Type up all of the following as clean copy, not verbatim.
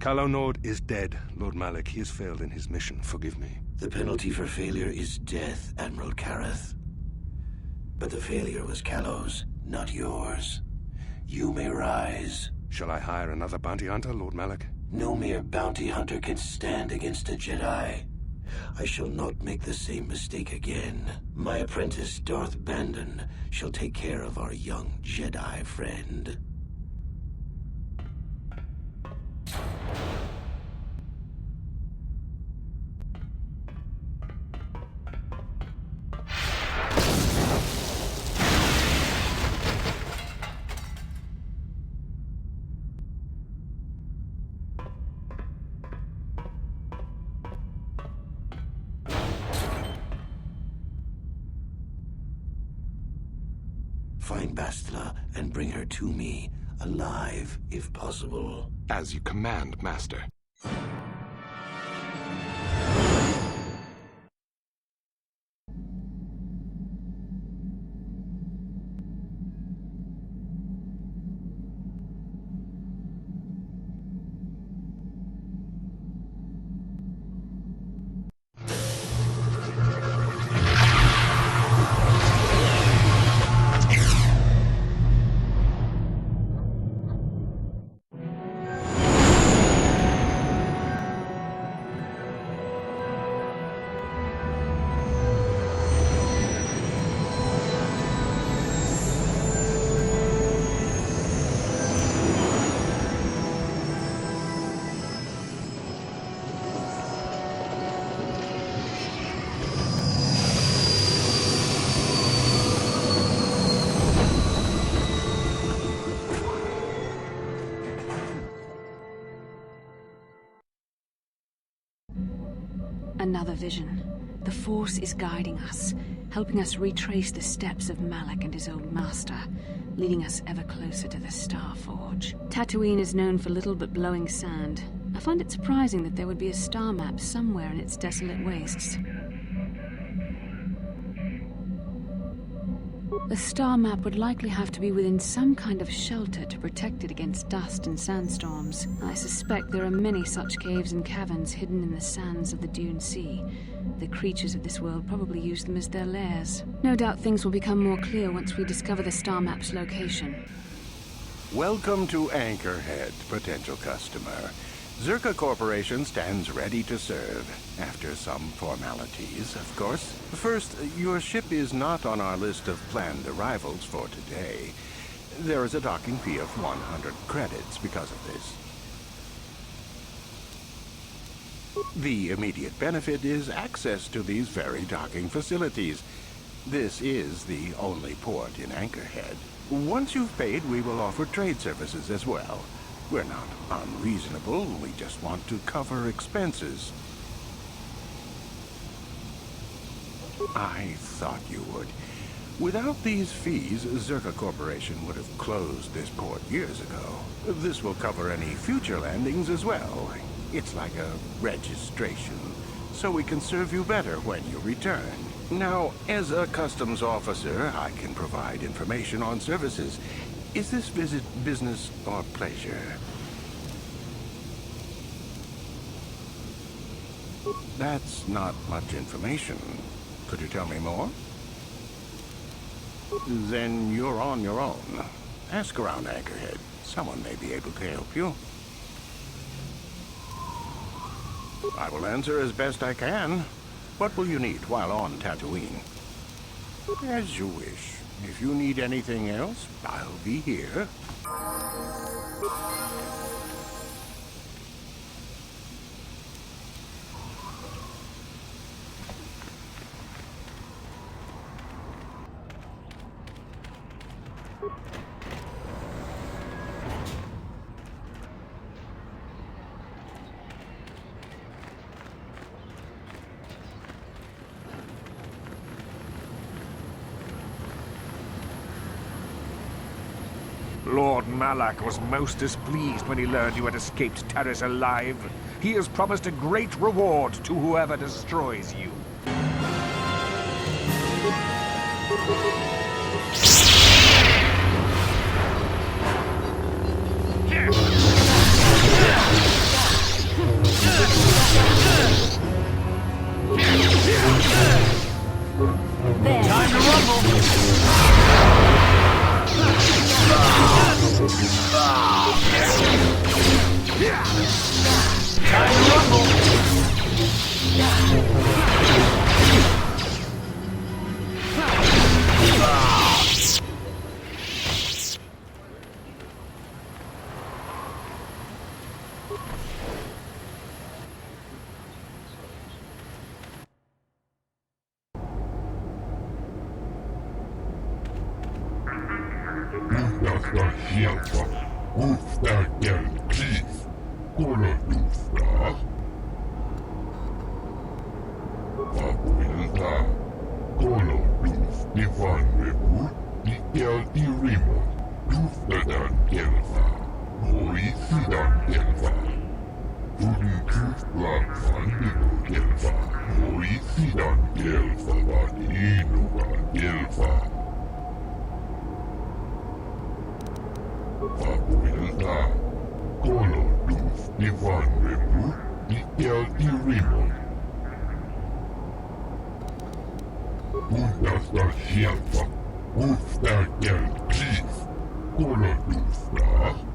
Calo Nord is dead, Lord Malak. He has failed in his mission. Forgive me. The penalty for failure is death, Admiral Kareth. But the failure was Calo's, not yours. You may rise. Shall I hire another bounty hunter, Lord Malak? No mere bounty hunter can stand against a Jedi. I shall not make the same mistake again. My apprentice, Darth Bandon, shall take care of our young Jedi friend. Find Bastila and bring her to me, alive, if possible. As you command, Master. Another vision. The Force is guiding us, helping us retrace the steps of Malak and his old master, leading us ever closer to the Star Forge. Tatooine is known for little but blowing sand. I find it surprising that there would be a star map somewhere in its desolate wastes. The star map would likely have to be within some kind of shelter to protect it against dust and sandstorms. I suspect there are many such caves and caverns hidden in the sands of the Dune Sea. The creatures of this world probably use them as their lairs. No doubt things will become more clear once we discover the star map's location. Welcome to Anchorhead, potential customer. Zerka Corporation stands ready to serve, after some formalities, of course. First, your ship is not on our list of planned arrivals for today. There is a docking fee of 100 credits because of this. The immediate benefit is access to these very docking facilities. This is the only port in Anchorhead. Once you've paid, we will offer trade services as well. We're not unreasonable, we just want to cover expenses. I thought you would. Without these fees, Zerka Corporation would have closed this port years ago. This will cover any future landings as well. It's like a registration, so we can serve you better when you return. Now, as a customs officer, I can provide information on services. Is this visit business or pleasure? That's not much information. Could you tell me more? Then you're on your own. Ask around Anchorhead. Someone may be able to help you. I will answer as best I can. What will you need while on Tatooine? As you wish. If you need anything else, I'll be here. Lord Malak was most displeased when he learned you had escaped Taris alive. He has promised a great reward to whoever destroys you.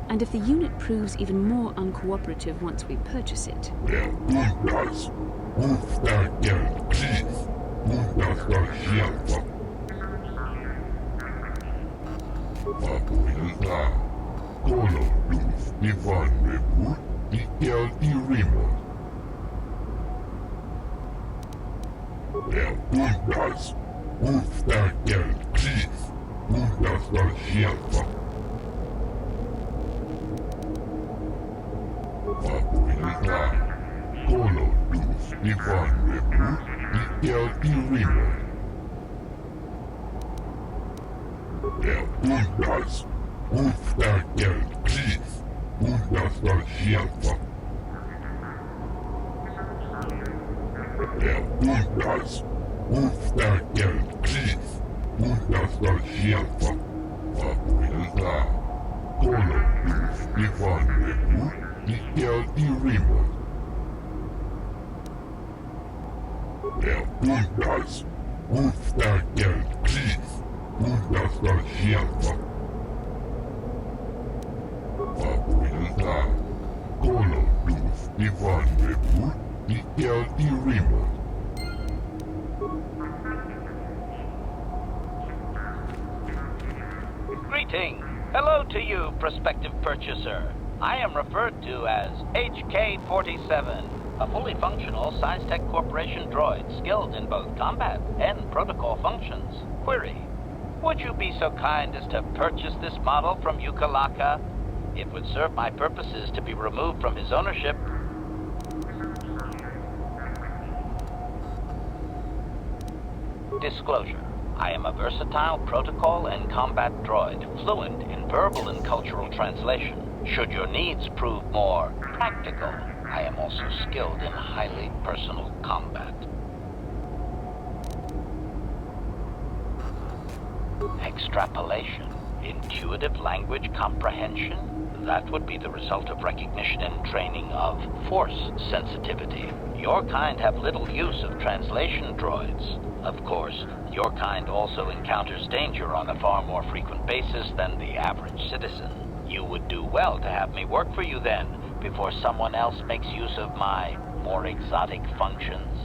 And if the unit proves even more uncooperative once we purchase it? Greeting. Hello to you, prospective purchaser. I am referred to as HK-47, a fully functional SciTech Corporation droid skilled in both combat and protocol functions. Query: would you be so kind as to purchase this model from Yukalaka? It would serve my purposes to be removed from his ownership. Disclosure. I am a versatile protocol and combat droid, fluent in verbal and cultural translation. Should your needs prove more practical, I am also skilled in highly personal combat. Extrapolation. Intuitive language comprehension? That would be the result of recognition and training of force sensitivity. Your kind have little use of translation droids. Of course, your kind also encounters danger on a far more frequent basis than the average citizen. You would do well to have me work for you then, before someone else makes use of my more exotic functions.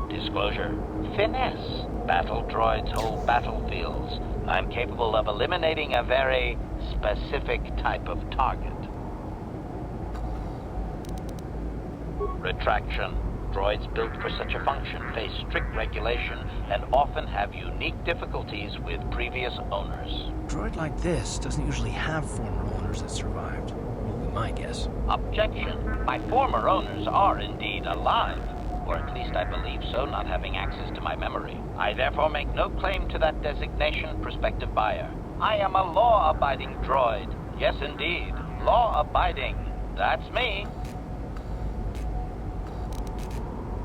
Disclosure. Finesse. Battle droids hold battlefields. I'm capable of eliminating a very specific type of target. Retraction. Droids built for such a function face strict regulation and often have unique difficulties with previous owners. A droid like this doesn't usually have former owners that survived. Will be my guess. Objection. My former owners are indeed alive, or at least I believe so, not having access to my memory. I therefore make no claim to that designation, prospective buyer. I am a law-abiding droid. Yes, indeed. Law-abiding. That's me.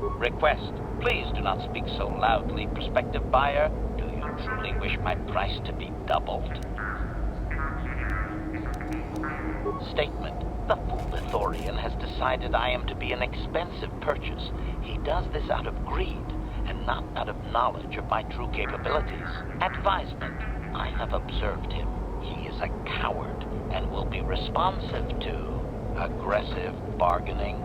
Request. Please do not speak so loudly, prospective buyer. Do you truly wish my price to be doubled? Statement. The fool Ithorian has decided I am to be an expensive purchase. He does this out of greed, and not out of knowledge of my true capabilities. Advisement. I have observed him. he is a coward and will be responsive to aggressive bargaining.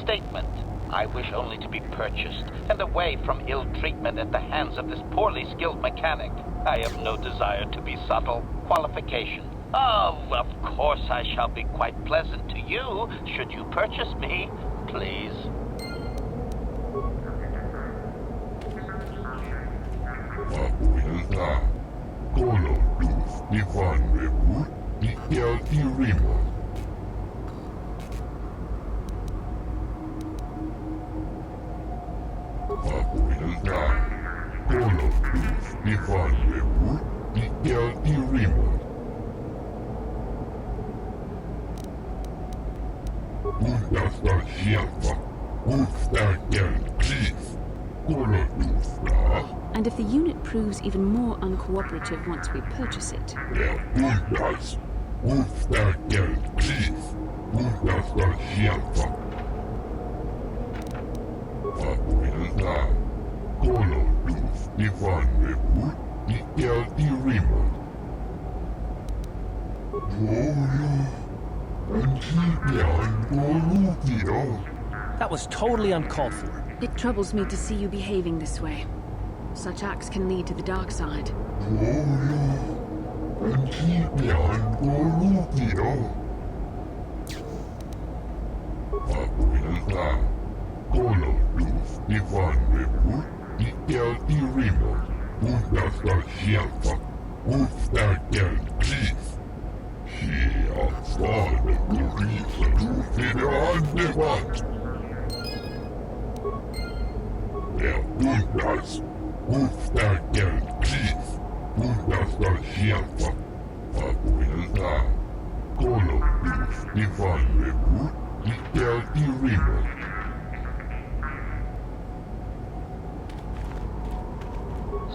Statement. I wish only to be purchased and away from ill treatment at the hands of this poorly skilled mechanic. I have no desire to be subtle. Qualification. Oh, of course I shall be quite pleasant to you should you purchase me, please. And if the unit proves even more uncooperative once we purchase it? That was totally uncalled for. It troubles me to see you behaving this way. Such acts can lead to the dark side.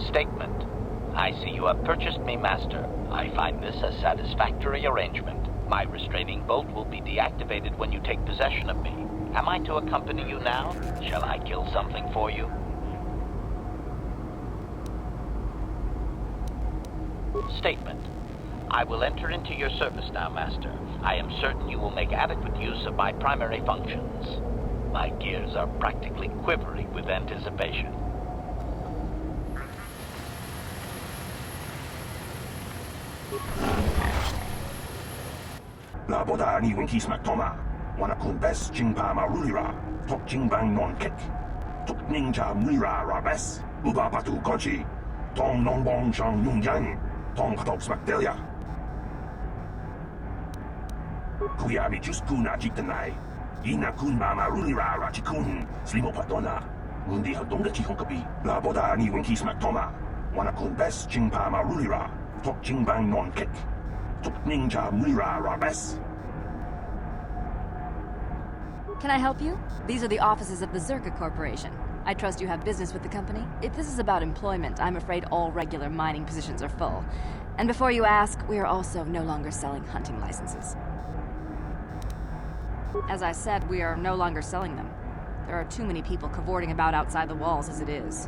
Statement. I see you have purchased me, Master. I find this a satisfactory arrangement. My restraining bolt will be deactivated when you take possession of me. Am I to accompany you now? Shall I kill something for you? Statement. I will enter into your service now, Master. I am certain you will make adequate use of my primary functions. My gears are practically quivering with anticipation. Laboda ni winkis maktoma. Wanakun bes jingpa marulira. Tok jingbang non kek. Tok ninja mira rabes. Uba patu goji. Tong non bong shang yung yang. Tong patok smakdelia. Kuya mi just kuna jitanai. Ina kun mama rulira rachikun. Slimo patona. Mundi hadonga chihonkapi. Laboda ni winkis maktoma. Wanakun bes jingpa marulira. Tok jingbang non kek. Ninja Mira Rabes. Can I help you? These are the offices of the Zerka Corporation. I trust you have business with the company. If this is about employment, I'm afraid all regular mining positions are full. And before you ask, we are also no longer selling hunting licenses. As I said, we are no longer selling them. There are too many people cavorting about outside the walls as it is.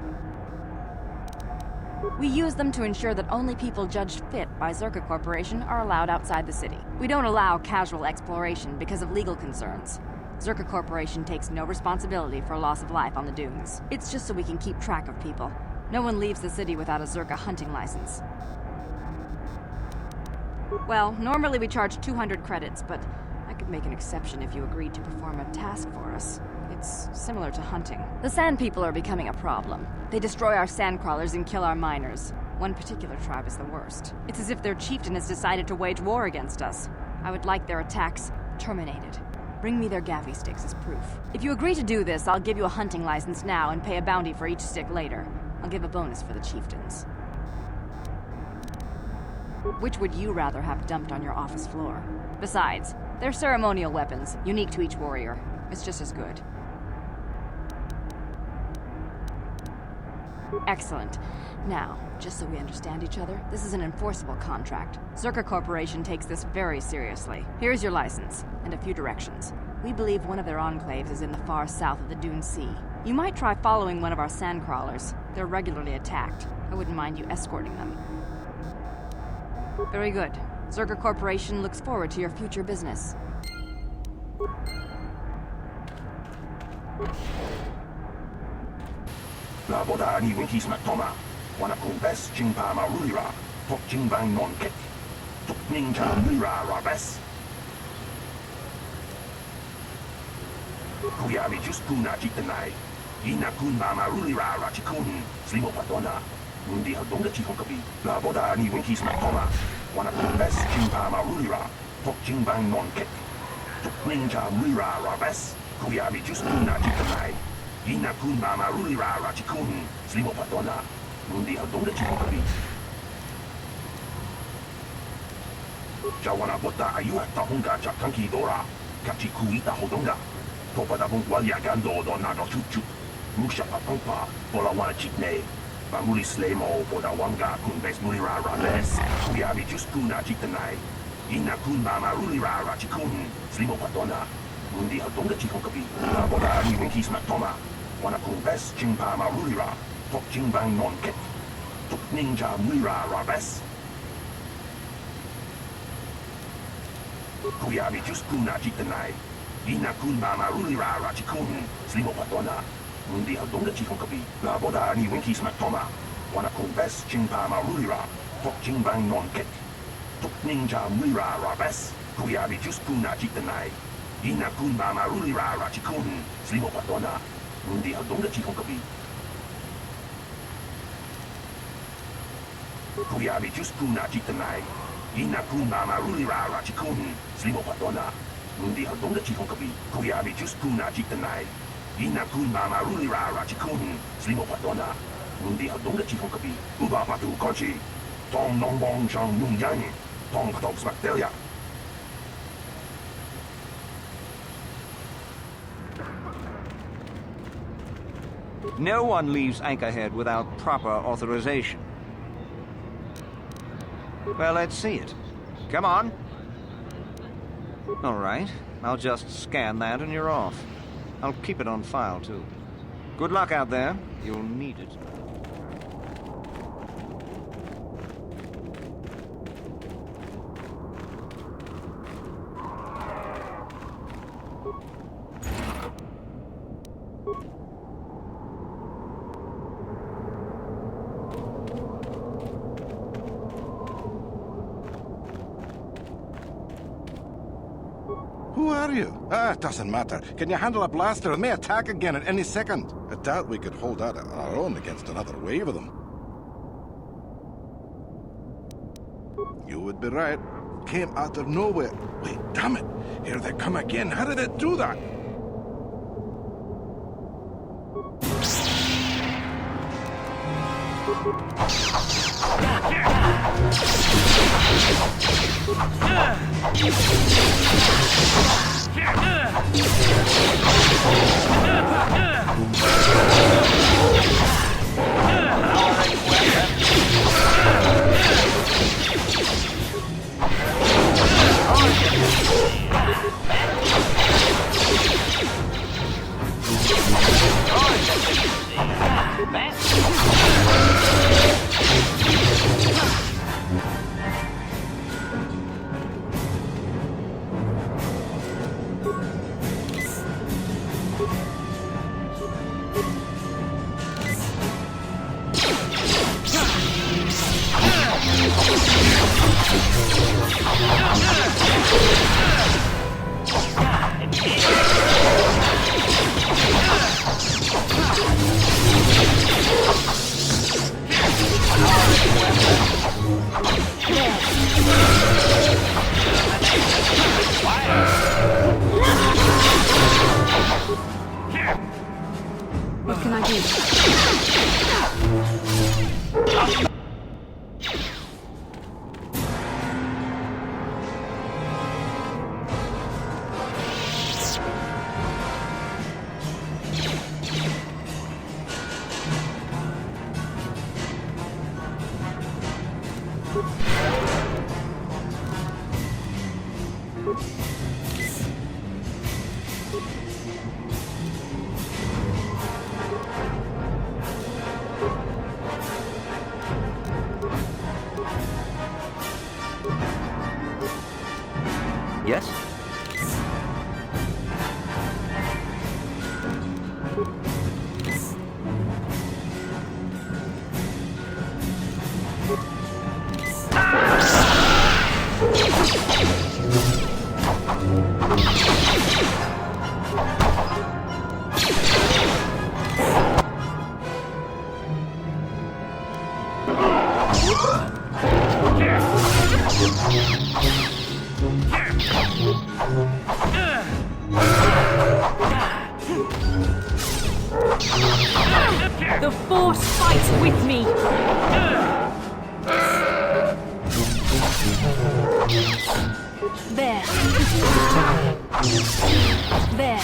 We use them to ensure that only people judged fit by Zerka Corporation are allowed outside the city. We don't allow casual exploration because of legal concerns. Zerka Corporation takes no responsibility for loss of life on the dunes. It's just so we can keep track of people. No one leaves the city without a Zerka hunting license. Well, normally we charge 200 credits, but I could make an exception if you agreed to perform a task for us. It's similar to hunting. The sand people are becoming a problem. They destroy our sand crawlers and kill our miners. One particular tribe is the worst. It's as if their chieftain has decided to wage war against us. I would like their attacks terminated. Bring me their gaffy sticks as proof. If you agree to do this, I'll give you a hunting license now and pay a bounty for each stick later. I'll give a bonus for the chieftains. Which would you rather have dumped on your office floor? Besides, they're ceremonial weapons, unique to each warrior. It's just as good. Excellent. Now, just so we understand each other, this is an enforceable contract. Zerka Corporation takes this very seriously. Here's your license, and a few directions. We believe one of their enclaves is in the far south of the Dune Sea. You might try following one of our sand crawlers. They're regularly attacked. I wouldn't mind you escorting them. Very good. Zerga Corporation looks forward to your future business. Laboda ni winkis matoma. Wana kung bes chingpa marulira. Tok chingbang non kek. Tok ninja mira rabes. Kuyami just kuna jitanai. Ina kun marulira rachikun. Slimo patona. Mundi hadonga chihonkabi. Laboda ni winkis matoma. Wana kung bes chingpa marulira. Tok chingbang non kek. Tok ninja mira rabes. Kuyami just kuna jitanai. Ina kun marulira rachikun. Slimo patona. Mundi hadonga chihonkabi. Jawana bota ayuat tahunga jakanki dora. Kachi kuita hodonga. Topa da bung walya gando do nago chuchu. Musha papampa. Bola wana chitne. Bamuli slemo boda wanga kun bes mulira rabes. Kuyami just kuna jitanai. Ina kun marulira rachikun. Slimo patona. Mundi hadonga chihonkabi. Laboda ni winkis matoma. Wana kun bes chingpa marulira. Tok chingbang non kek. Tok ninja mira rabes. Kuyami just kuna jitanai. Ina kun marulira rachikun. Slimo patona. Mundi hadonga chihonkabi. Laboda ni winkis matoma. Wana kun bes chingpa marulira. Tok chingbang non kek. Tok ninja mira rabes. Kuyami just kuna jitanai. Ina kun marulira rachikun. Slimo patona. Mundi hadonga chihonkabi. Kuyami just kuna jitanai. Ina kun marulira rachikun. Slimo patona. Mundi hadonga chihonkabi. Kuyami just kuna jitanai. Ina kun marulira rachikun. Slimo patona. Mundi hadonga chihonkabi. Uba patu kochi. Tong nong bong chang nung yang. Tong patog smaktelia. No one leaves Anchorhead without proper authorization. Well, let's see it. Come on. All right. I'll just scan that and you're off. I'll keep it on file, too. Good luck out there. You'll need it. Who are you? It doesn't matter. Can you handle a blaster? It may attack again at any second. I doubt we could hold out on our own against another wave of them. You would be right. Came out of nowhere. Wait, damn it. Here they come again. How did it do that? What can I do? Yes? The Force fights with me! There. There.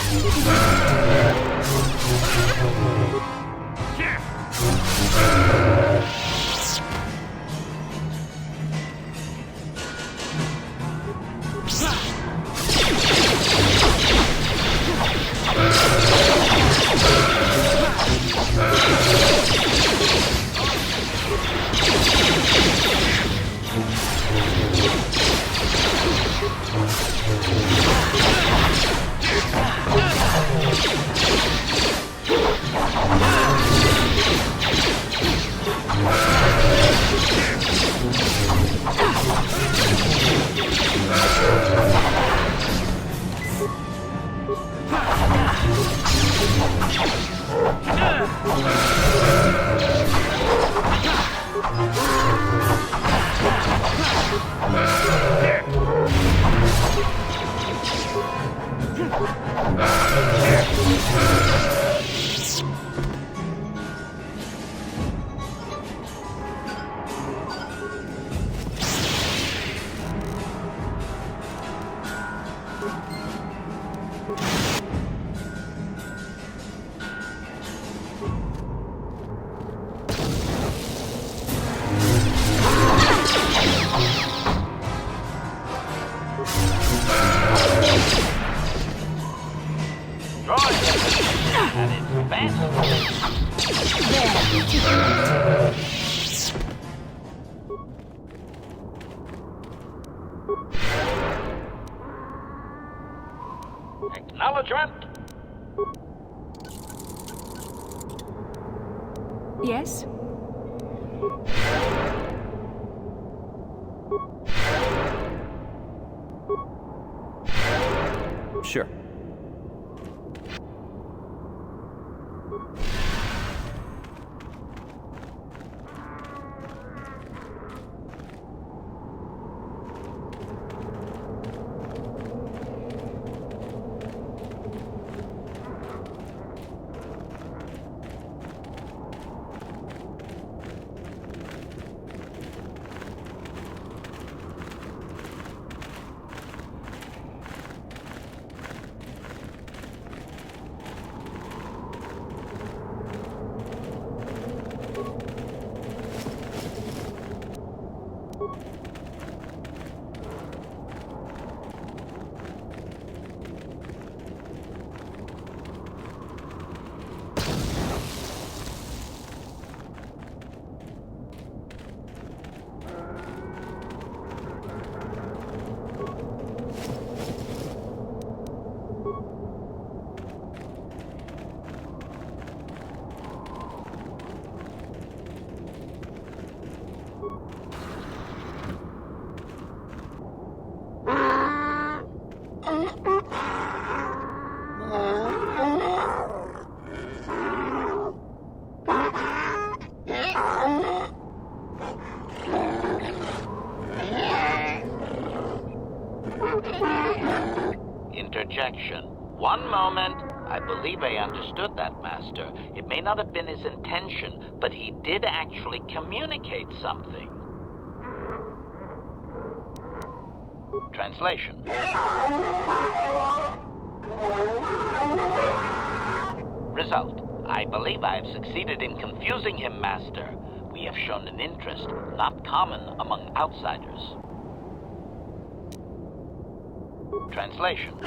Acknowledgement. Yes? Sure. Interjection. One moment. I believe I understood that, Master. It may not have been his intention, but he did actually communicate something. Translation. Result. I believe I have succeeded in confusing him, Master. We have shown an interest not common among outsiders. Translation.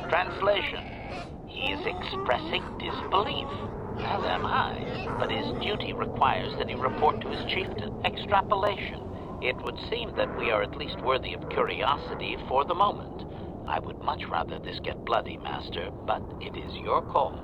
Translation. He is expressing disbelief. As am I. But his duty requires that he report to his chieftain. Extrapolation. It would seem that we are at least worthy of curiosity for the moment. I would much rather this get bloody, Master, but it is your call.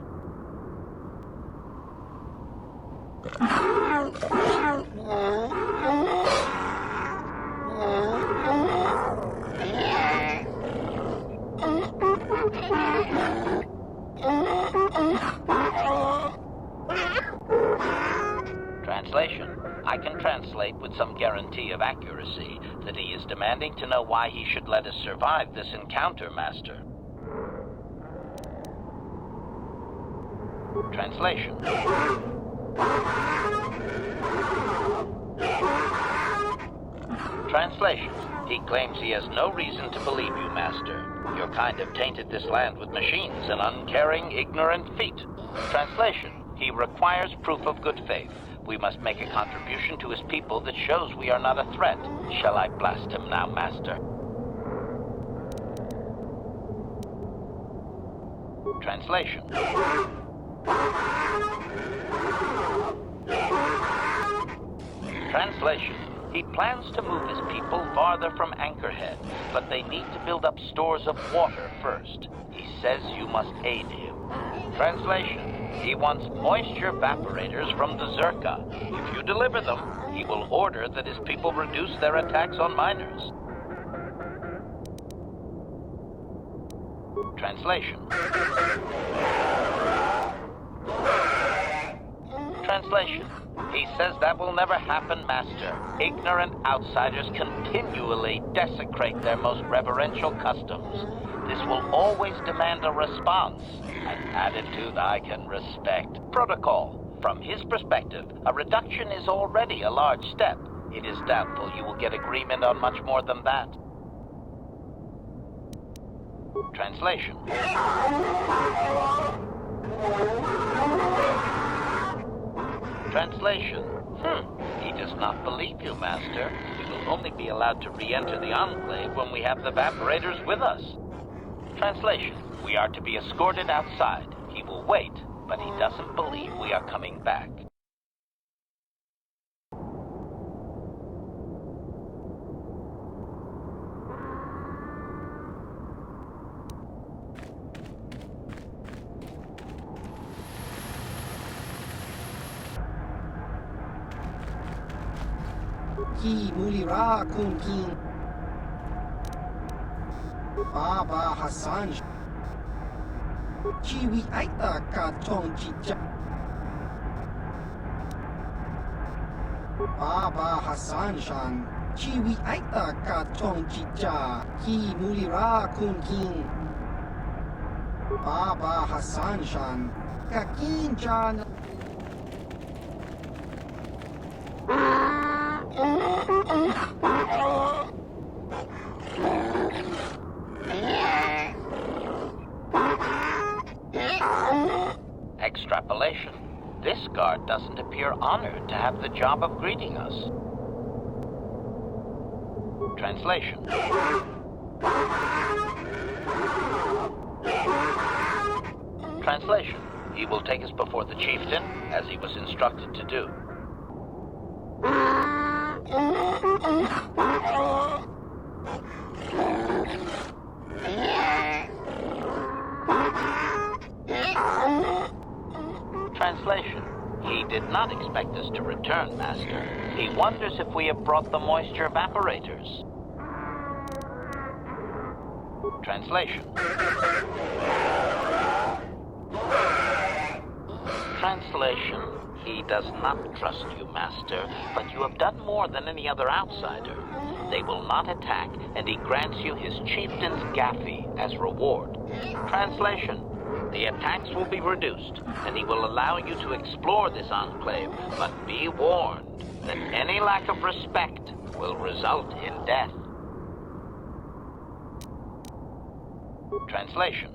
Translation. I can translate with some guarantee of accuracy that he is demanding to know why he should let us survive this encounter, Master. Translation. Translation. He claims he has no reason to believe you, Master. Your kind have tainted this land with machines and uncaring, ignorant feet. Translation. He requires proof of good faith. We must make a contribution to his people that shows we are not a threat. Shall I blast him now, Master? Translation. Translation. He plans to move his people farther from Anchorhead, but they need to build up stores of water first. He says you must aid him. Translation. He wants moisture evaporators from the Zerka. If you deliver them, he will order that his people reduce their attacks on miners. Translation. Translation. He says that will never happen, Master. Ignorant outsiders continually desecrate their most reverential customs. This will always demand a response, an attitude I can respect. Protocol. From his perspective, a reduction is already a large step. It is doubtful you will get agreement on much more than that. Translation. Translation. He does not believe you, Master. We will only be allowed to re-enter the Enclave when we have the evaporators with us. Translation. We are to be escorted outside. He will wait, but he doesn't believe we are coming back. Ki mulira kun king Baba Hassan Chiwi aita ka chong chicha Baba Hassan Shan Chiwi aita ka chong chicha Ki mulira kun king Baba Hassan Shan Kakin chan Extrapolation. This guard doesn't appear honored to have the job of greeting us. Translation. Translation. He will take us before the chieftain, as he was instructed to do. Translation. He did not expect us to return, Master. He wonders if we have brought the moisture evaporators. Translation. Translation. He does not trust you, Master, but you have done more than any other outsider. They will not attack, and he grants you his chieftain's gaffy as reward. Translation. The attacks will be reduced, and he will allow you to explore this enclave, but be warned that any lack of respect will result in death. Translation.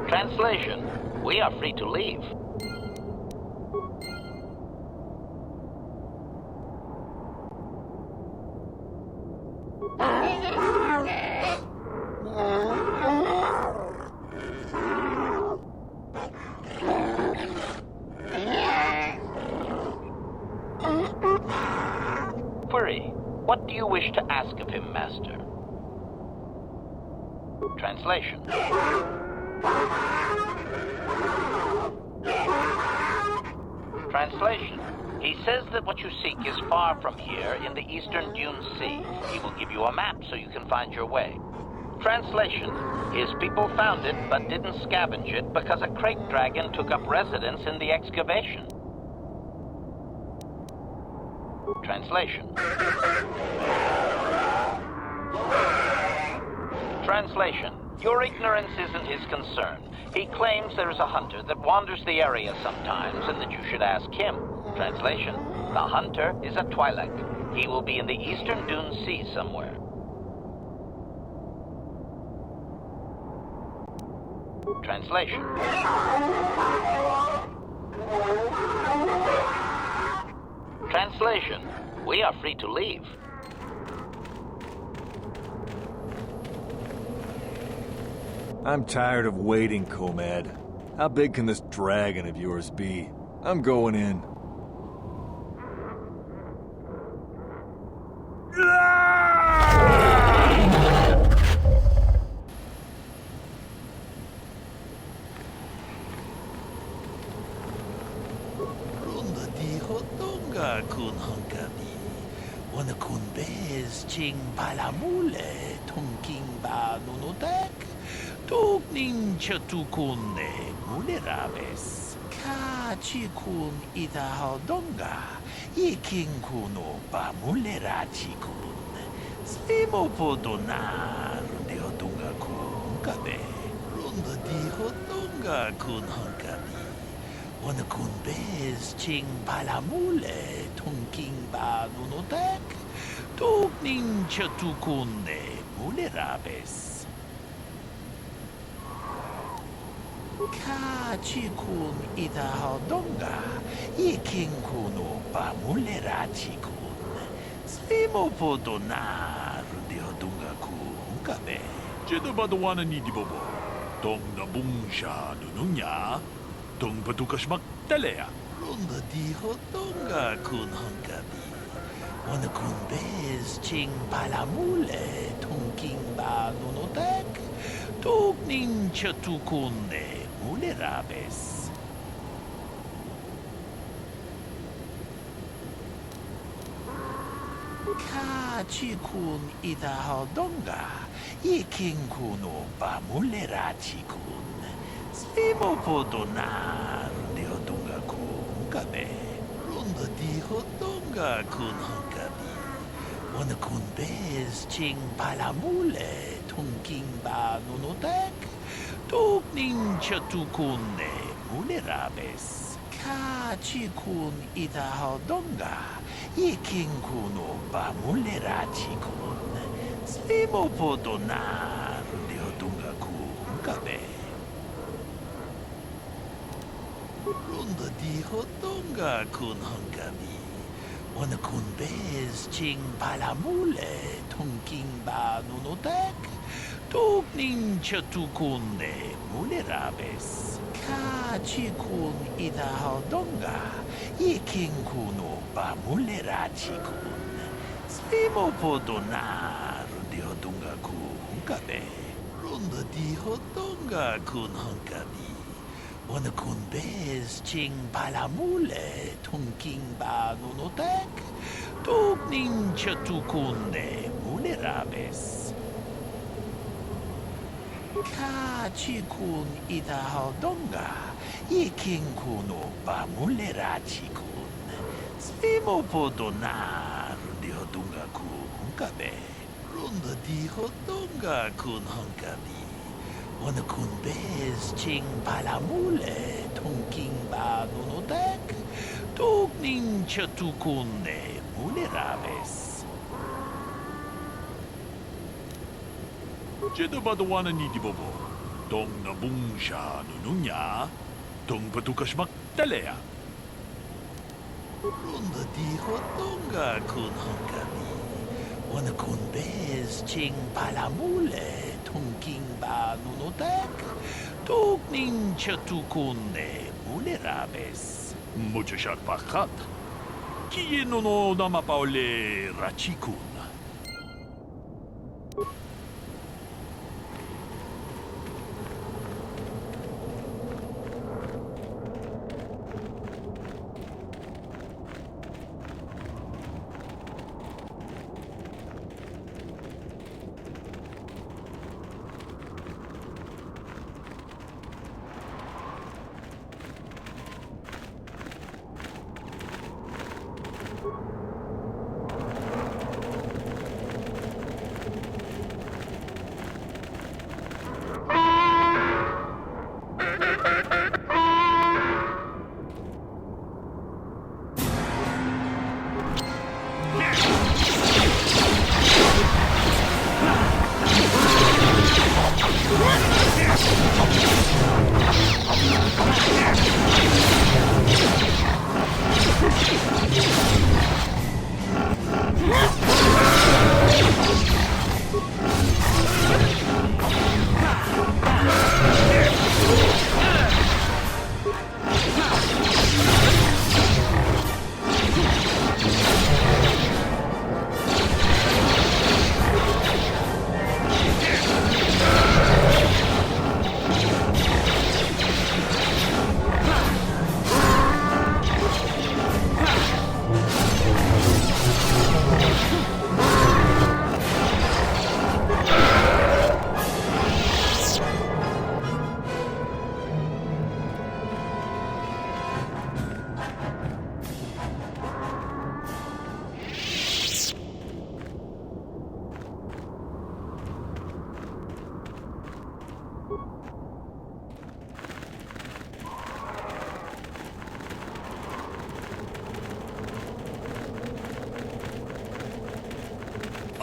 Translation. We are free to leave. What do you wish to ask of him, Master? Translation. Translation. He says that what you seek is far from here in the eastern Dune Sea. He will give you a map so you can find your way. Translation. His people found it but didn't scavenge it because a crate dragon took up residence in the excavation. Translation. Translation. Your ignorance isn't his concern. He claims there is a hunter that wanders the area sometimes and that you should ask him. Translation. The hunter is a Twi'lek. He will be in the eastern Dune Sea somewhere. Translation. Translation. We are free to leave. I'm tired of waiting, Comad. How big can this dragon of yours be? I'm going in. Runda di hotonga kun hankami. Wana kun bez ching palamule tongking ba nunotek. Tugning chatukune mulerabes. Ka chikun ida hodonga. Iking kuno ba mulera chikun. Slimo podona rundi hodonga kun kabe. Runda di hodonga kun hankami. Wana kun bez ching palamule tongking ba nunotek. Tugning chatukune mulerabes. Ka chikun ida hodonga, iking kuno ba mulera chikun. Slimo podona rundi hodonga kun kabe. Jedi badawana ni dibobo. Tong nabungsha nununya. Tong patukashmak talea. Runda di hodonga kun hankabi. Wana kun bez ching palamule tongking ba nunotek. Tugning chatukune mulerabes. Ka chikun ida hodonga, iking kuno ba mulera chikun. Slimo podona rundi hodonga kun kabe. Runda di hodonga kun hankabi. Wana kun bez ching palamule tongking ba nunotek. Tugning chatukune mulerabes. Ka chikun ida hodonga. Iking kuno ba mulera chikun. Slimo podona rundi hodonga kun kabe. Runda di hodonga kun hankabi. Wana kun bez ching palamule tongking ba nunotek. Tugning chatukune mulerabes. Ka chikun ida hodonga. Iking kuno ba mulera chikun. Slimo podona rundi hodonga kun kabe. Runda di hodonga kun hankabi. Wana kun bez ching palamule tongking ba nunotek. Tugning chatukune mulerabes. Ka chikun ida hodonga. Iking kuno ba mulera chikun. Slimo podona rundi hodonga kun kabe. Runda di hodonga kun hankabi. Wana kun bez ching palamule tongking ba nunotek. Tugning chatukune mulerabes. Jedi badawana ni dibobo. Tong nabungsha nununya. Tong patukashmak talea. Runda di hodonga kun hankabi. Wana kun bez ching palamule tongking ba nunotek. Tugning chatukune mulerabes. Muchashak pakat. Kiye no namapaole rachikun.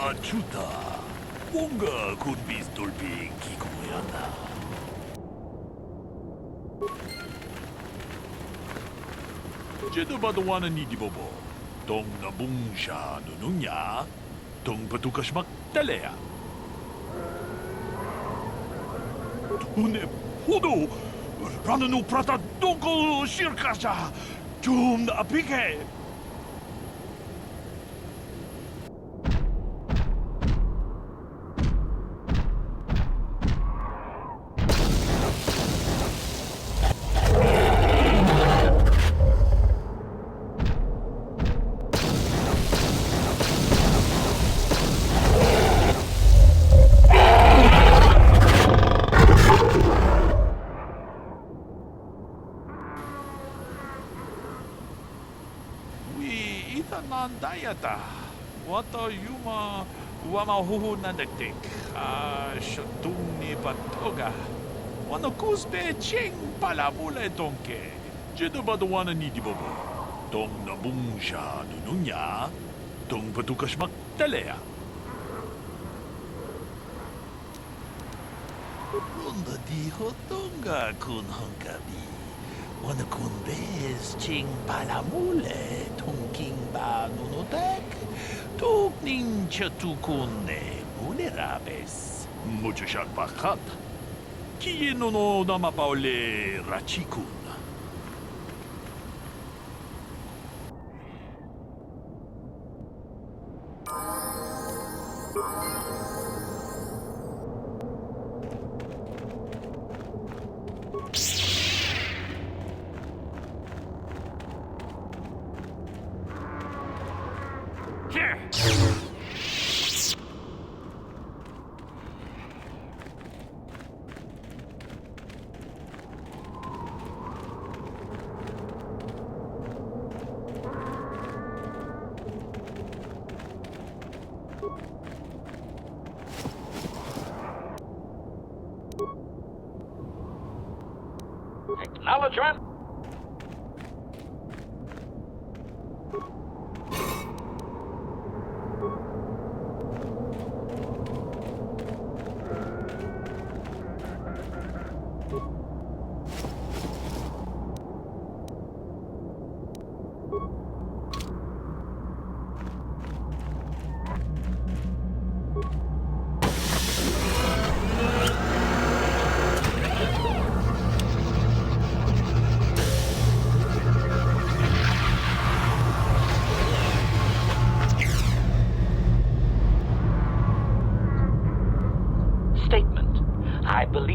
Achuta. Wonga kun bistolpi kikoyana. Jedi badawana ni dibobo. Tong nabungsha nununya. Tong patukas magtalea. Tune hudo. Rananu prata doko shirkasha. Tum na apike. Dayata. Wata yuma wamahuhu nadagdik. Shatung ni patoga. Wano kusbe ching palamule donke. Jedi badawana ni dibobo. Tong nabungsha nununya. Tong patukas magtalea. Runda di hotonga kun honkabi. Wana kun bez ching palamule tungking ba nunotek tukning chatukunne mulerabes muchashak bakat kiye no namapaule rachikun. Acknowledgement.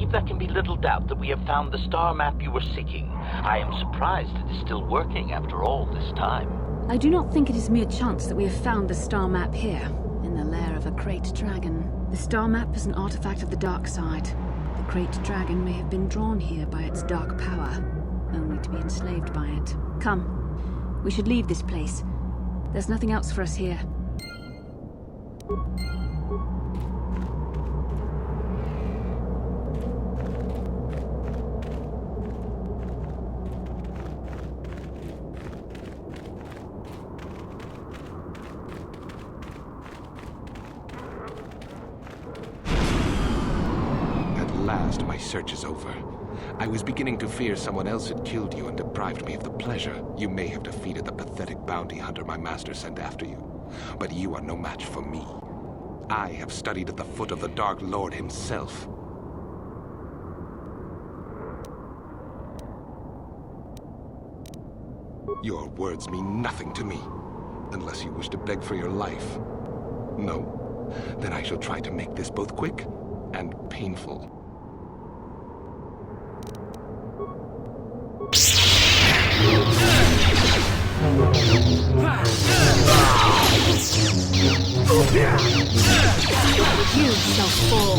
There can be little doubt that we have found the star map you were seeking. I am surprised it is still working after all this time. I do not think it is mere chance that we have found the star map here, in the lair of a Krayt dragon. The star map is an artifact of the dark side. The Krayt dragon may have been drawn here by its dark power, only to be enslaved by it. Come, we should leave this place. There's nothing else for us here. My search is over. I was beginning to fear someone else had killed you and deprived me of the pleasure. You may have defeated the pathetic bounty hunter my master sent after you, but you are no match for me. I have studied at the foot of the Dark Lord himself. Your words mean nothing to me, unless you wish to beg for your life. No? Then I shall try to make this both quick and painful. You shall fall.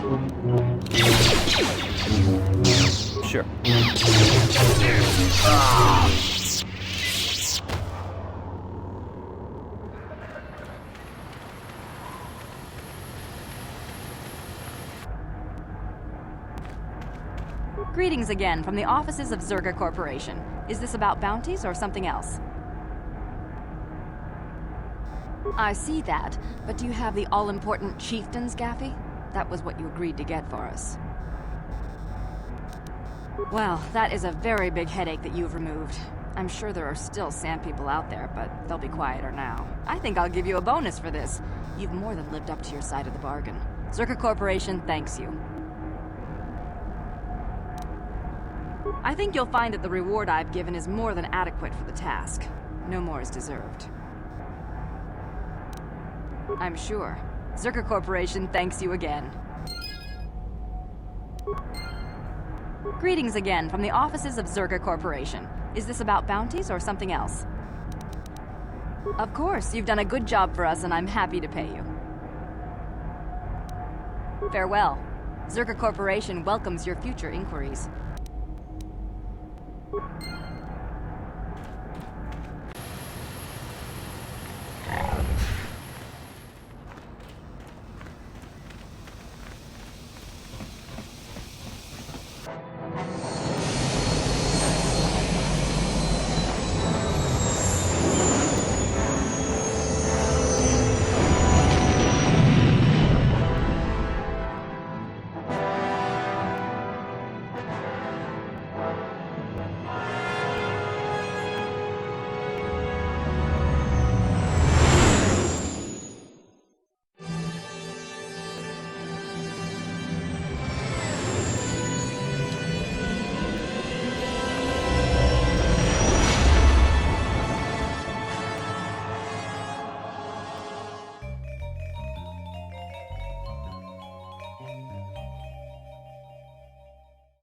Sure. Greetings again from the offices of Zerga Corporation. Is this about bounties or something else? I see that, but do you have the all-important chieftains, Gaffy? That was what you agreed to get for us. Well, that is a very big headache that you've removed. I'm sure there are still sand people out there, but they'll be quieter now. I think I'll give you a bonus for this. You've more than lived up to your side of the bargain. Zerga Corporation thanks you. I think you'll find that the reward I've given is more than adequate for the task. No more is deserved. I'm sure. Zerga Corporation thanks you again. Greetings again from the offices of Zerga Corporation. Is this about bounties or something else? Of course, you've done a good job for us and I'm happy to pay you. Farewell. Zerga Corporation welcomes your future inquiries.